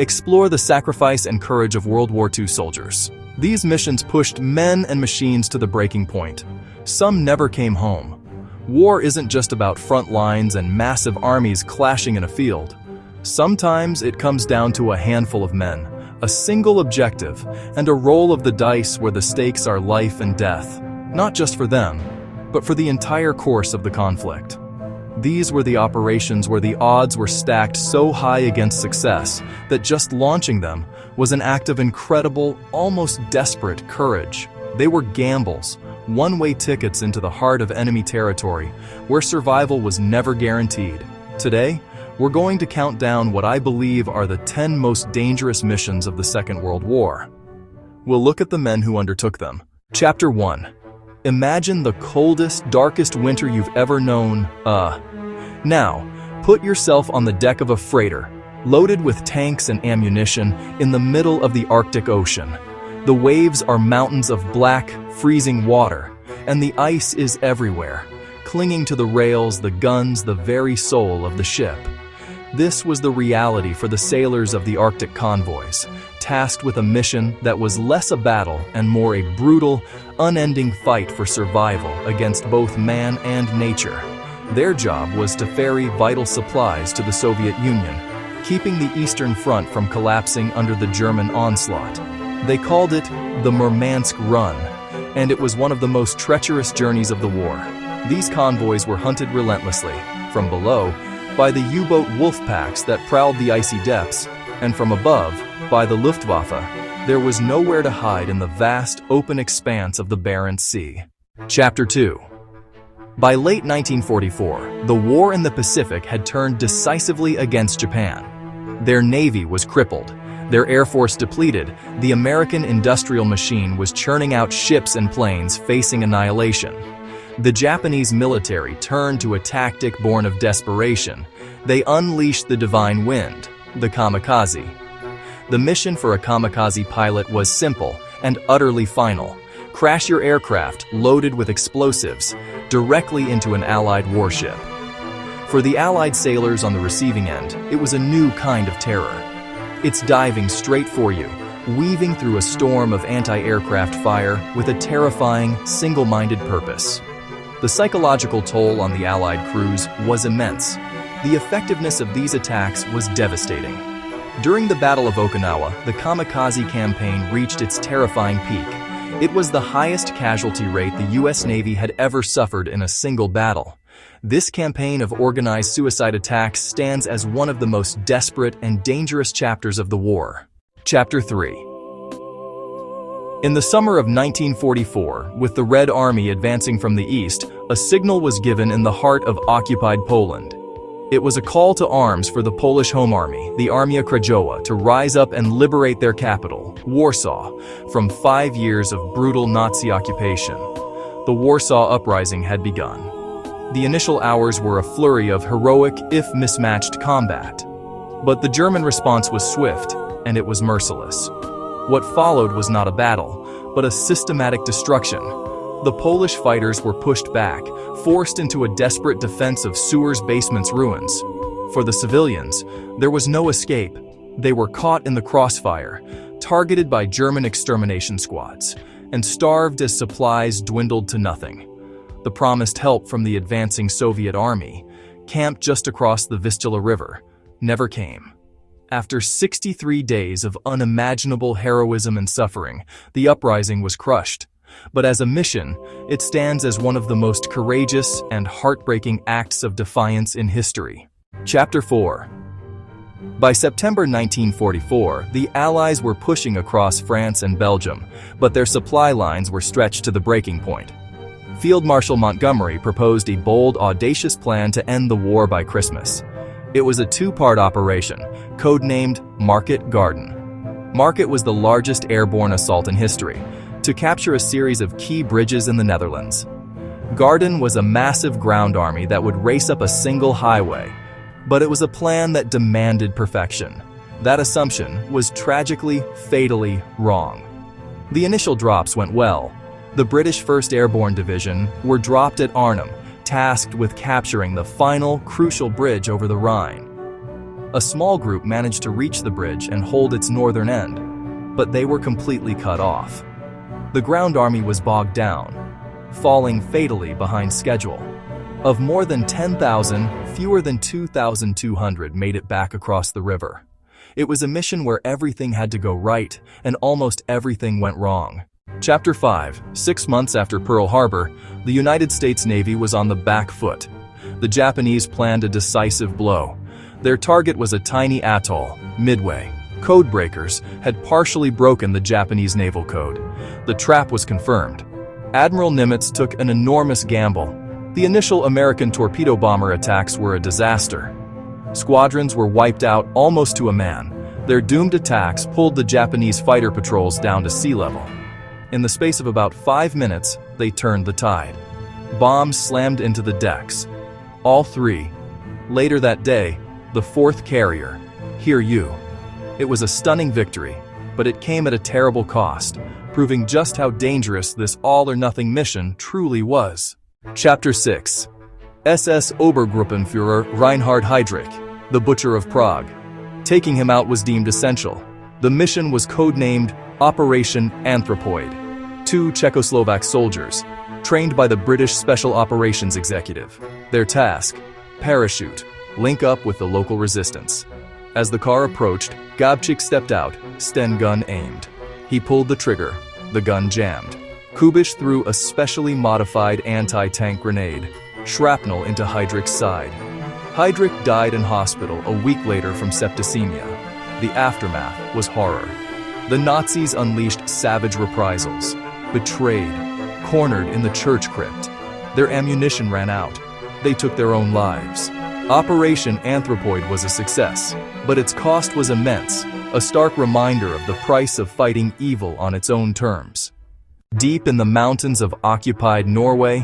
Explore the sacrifice and courage of World War II soldiers. These missions pushed men and machines to the breaking point. Some never came home. War isn't just about front lines and massive armies clashing in a field. Sometimes it comes down to a handful of men, a single objective, and a roll of the dice where the stakes are life and death, not just for them, but for the entire course of the conflict. These were the operations where the odds were stacked so high against success that just launching them was an act of incredible, almost desperate courage. They were gambles, one-way tickets into the heart of enemy territory, where survival was never guaranteed. Today, we're going to count down what I believe are the 10 most dangerous missions of the Second World War. We'll look at the men who undertook them. Chapter 1. Imagine the coldest, darkest winter you've ever known. Now, put yourself on the deck of a freighter, loaded with tanks and ammunition, in the middle of the Arctic Ocean. The waves are mountains of black, freezing water, and the ice is everywhere, clinging to the rails, the guns, the very soul of the ship. This was the reality for the sailors of the Arctic convoys, tasked with a mission that was less a battle and more a brutal, unending fight for survival against both man and nature. Their job was to ferry vital supplies to the Soviet Union, keeping the Eastern Front from collapsing under the German onslaught. They called it the Murmansk Run, and it was one of the most treacherous journeys of the war. These convoys were hunted relentlessly, from below, by the U-boat wolf packs that prowled the icy depths, and from above, by the Luftwaffe. There was nowhere to hide in the vast, open expanse of the Barents Sea. Chapter 2. By late 1944, the war in the Pacific had turned decisively against Japan. Their navy was crippled, their air force depleted, the American industrial machine was churning out ships and planes facing annihilation. The Japanese military turned to a tactic born of desperation. They unleashed the divine wind, the kamikaze. The mission for a kamikaze pilot was simple and utterly final. Crash your aircraft loaded with explosives directly into an Allied warship. For the Allied sailors on the receiving end, it was a new kind of terror. It's diving straight for you, weaving through a storm of anti-aircraft fire with a terrifying, single-minded purpose. The psychological toll on the Allied crews was immense. The effectiveness of these attacks was devastating. During the Battle of Okinawa, the kamikaze campaign reached its terrifying peak. It was the highest casualty rate the U.S. Navy had ever suffered in a single battle. This campaign of organized suicide attacks stands as one of the most desperate and dangerous chapters of the war. Chapter 3. In the summer of 1944, with the Red Army advancing from the east, a signal was given in the heart of occupied Poland. It was a call to arms for the Polish Home Army, the Armia Krajowa, to rise up and liberate their capital, Warsaw, from 5 years of brutal Nazi occupation. The Warsaw Uprising had begun. The initial hours were a flurry of heroic, if mismatched, combat. But the German response was swift, and it was merciless. What followed was not a battle, but a systematic destruction. The Polish fighters were pushed back, forced into a desperate defense of sewers, basements, ruins. For the civilians, there was no escape. They were caught in the crossfire, targeted by German extermination squads, and starved as supplies dwindled to nothing. The promised help from the advancing Soviet army, camped just across the Vistula River, never came. After 63 days of unimaginable heroism and suffering, the uprising was crushed. But as a mission, it stands as one of the most courageous and heartbreaking acts of defiance in history. Chapter 4. By September 1944, the Allies were pushing across France and Belgium, but their supply lines were stretched to the breaking point. Field Marshal Montgomery proposed a bold, audacious plan to end the war by Christmas. It was a two-part operation, codenamed Market Garden. Market was the largest airborne assault in history, to capture a series of key bridges in the Netherlands. Garden was a massive ground army that would race up a single highway, but it was a plan that demanded perfection. That assumption was tragically, fatally wrong. The initial drops went well. The British 1st Airborne Division were dropped at Arnhem, tasked with capturing the final, crucial bridge over the Rhine. A small group managed to reach the bridge and hold its northern end, but they were completely cut off. The ground army was bogged down, falling fatally behind schedule. Of more than 10,000, fewer than 2,200 made it back across the river. It was a mission where everything had to go right, and almost everything went wrong. Chapter 5. 6 months after Pearl Harbor, the United States Navy was on the back foot. The Japanese planned a decisive blow. Their target was a tiny atoll, Midway. Codebreakers had partially broken the Japanese naval code. The trap was confirmed. Admiral Nimitz took an enormous gamble. The initial American torpedo bomber attacks were a disaster. Squadrons were wiped out almost to a man. Their doomed attacks pulled the Japanese fighter patrols down to sea level. In the space of about 5 minutes, they turned the tide. Bombs slammed into the decks. All three. Later that day, the fourth carrier, Hear You. It was a stunning victory, but it came at a terrible cost, proving just how dangerous this all-or-nothing mission truly was. Chapter 6. SS Obergruppenführer Reinhard Heydrich, the Butcher of Prague. Taking him out was deemed essential. The mission was codenamed Operation Anthropoid. 2 Czechoslovak soldiers, trained by the British Special Operations Executive. Their task: parachute, link up with the local resistance. As the car approached, Gabčík stepped out, Sten gun aimed. He pulled the trigger. The gun jammed. Kubiš threw a specially modified anti-tank grenade, shrapnel into Heydrich's side. Heydrich died in hospital a week later from septicemia. The aftermath was horror. The Nazis unleashed savage reprisals. Betrayed, cornered in the church crypt. Their ammunition ran out. They took their own lives. Operation Anthropoid was a success, but its cost was immense, a stark reminder of the price of fighting evil on its own terms. Deep in the mountains of occupied Norway,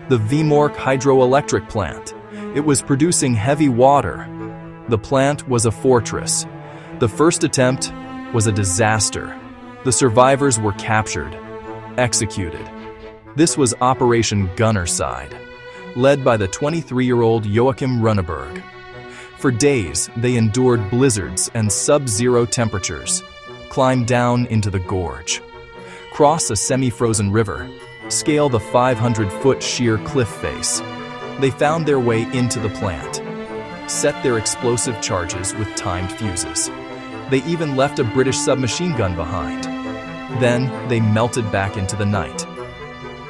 the Vemork hydroelectric plant. It was producing heavy water. The plant was a fortress. The first attempt was a disaster. The survivors were captured, executed. This was Operation Gunnerside, led by the 23-year-old Joachim Runeberg. For days, they endured blizzards and sub-zero temperatures, climbed down into the gorge, cross a semi-frozen river, scale the 500-foot sheer cliff face. They found their way into the plant, set their explosive charges with timed fuses. They even left a British submachine gun behind. Then they melted back into the night.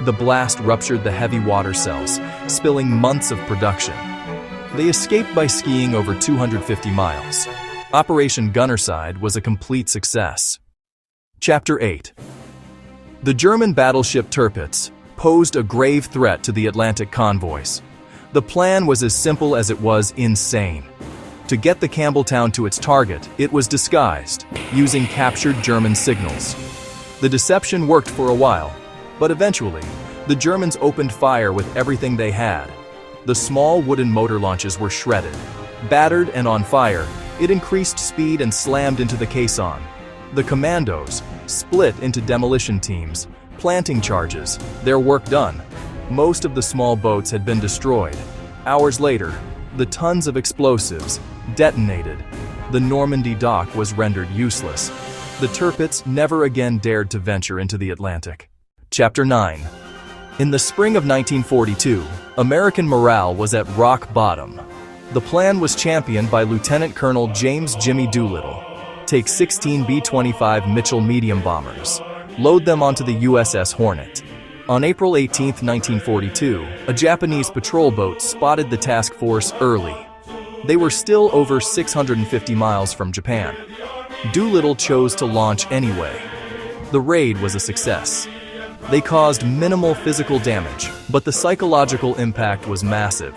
The blast ruptured the heavy water cells, spilling months of production. They escaped by skiing over 250 miles. Operation Gunnerside was a complete success. Chapter 8. The German battleship Tirpitz posed a grave threat to the Atlantic convoys. The plan was as simple as it was insane. To get the Campbelltown to its target, it was disguised, using captured German signals. The deception worked for a while, but eventually, the Germans opened fire with everything they had. The small wooden motor launches were shredded. Battered and on fire, it increased speed and slammed into the caisson. The commandos split into demolition teams, planting charges, their work done. Most of the small boats had been destroyed. Hours later, the tons of explosives detonated. The Normandy dock was rendered useless. The Tirpitz never again dared to venture into the Atlantic. Chapter 9. In the spring of 1942, American morale was at rock bottom. The plan was championed by Lieutenant Colonel James Jimmy Doolittle. Take 16 B-25 Mitchell medium bombers. Load them onto the USS Hornet. On April 18, 1942, a Japanese patrol boat spotted the task force early. They were still over 650 miles from Japan. Doolittle chose to launch anyway. The raid was a success. They caused minimal physical damage, but the psychological impact was massive.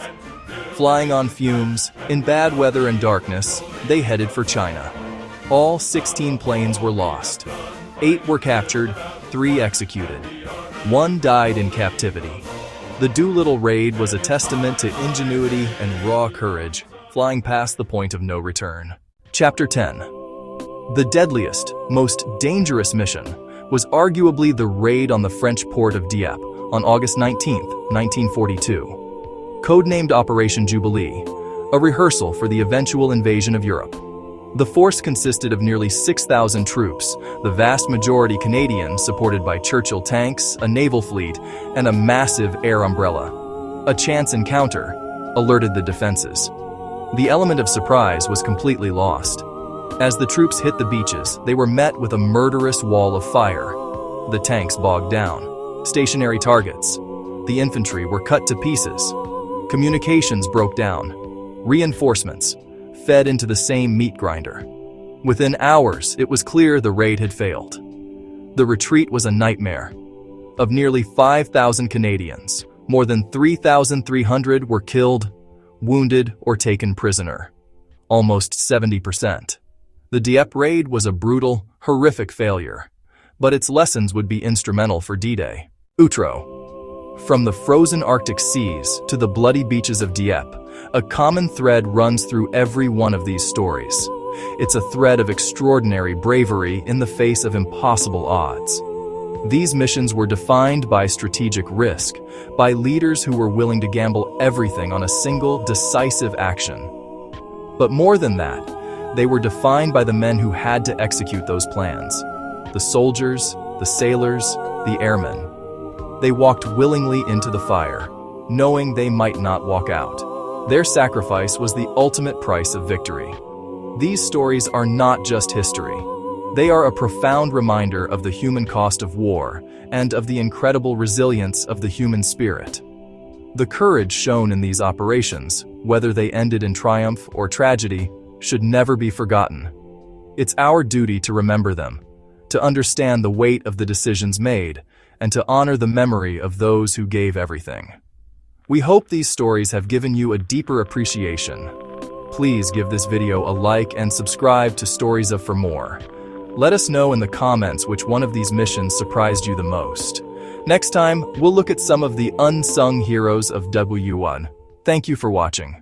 Flying on fumes, in bad weather and darkness, they headed for China. All 16 planes were lost. 8 were captured, 3 executed. 1 died in captivity. The Doolittle raid was a testament to ingenuity and raw courage, flying past the point of no return. Chapter 10. The deadliest, most dangerous mission was arguably the raid on the French port of Dieppe on August 19, 1942. Codenamed Operation Jubilee, a rehearsal for the eventual invasion of Europe. The force consisted of nearly 6,000 troops, the vast majority Canadian, supported by Churchill tanks, a naval fleet, and a massive air umbrella. A chance encounter alerted the defenses. The element of surprise was completely lost. As the troops hit the beaches, they were met with a murderous wall of fire. The tanks bogged down. Stationary targets. The infantry were cut to pieces. Communications broke down. Reinforcements fed into the same meat grinder. Within hours, it was clear the raid had failed. The retreat was a nightmare. Of nearly 5,000 Canadians, more than 3,300 were killed, wounded, or taken prisoner. Almost 70%. The Dieppe raid was a brutal, horrific failure, but its lessons would be instrumental for D-Day. Outro. From the frozen Arctic seas to the bloody beaches of Dieppe, a common thread runs through every one of these stories. It's a thread of extraordinary bravery in the face of impossible odds. These missions were defined by strategic risk, by leaders who were willing to gamble everything on a single, decisive action. But more than that, they were defined by the men who had to execute those plans. The soldiers, the sailors, the airmen. They walked willingly into the fire, knowing they might not walk out. Their sacrifice was the ultimate price of victory. These stories are not just history. They are a profound reminder of the human cost of war and of the incredible resilience of the human spirit. The courage shown in these operations, whether they ended in triumph or tragedy, should never be forgotten. It's our duty to remember them, to understand the weight of the decisions made, and to honor the memory of those who gave everything. We hope these stories have given you a deeper appreciation. Please give this video a like and subscribe to Stories of For More. Let us know in the comments which one of these missions surprised you the most. Next time, we'll look at some of the unsung heroes of WW2. Thank you for watching.